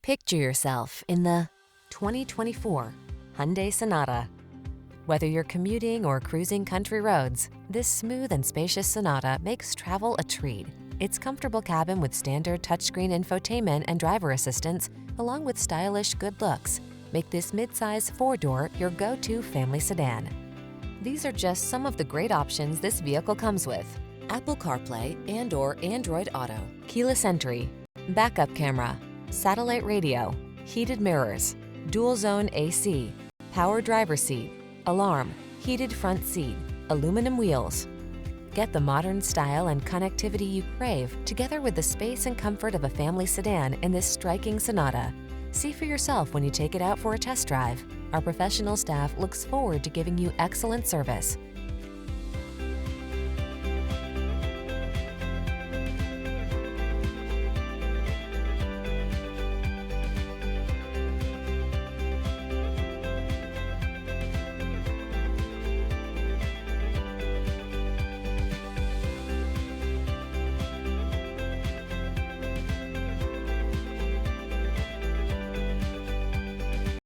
Picture yourself in the 2024 Hyundai Sonata. Whether you're commuting or cruising country roads, this smooth and spacious Sonata makes travel a treat. Its comfortable cabin with standard touchscreen infotainment and driver assistance, along with stylish good looks, make this midsize four-door your go-to family sedan. These are just some of the great options this vehicle comes with: Apple CarPlay and/or Android Auto, keyless entry, backup camera, satellite radio, heated mirrors, dual zone AC, power driver seat, alarm, heated front seat, aluminum wheels. Get the modern style and connectivity you crave together with the space and comfort of a family sedan in this striking Sonata. See for yourself when you take it out for a test drive. Our professional staff looks forward to giving you excellent service.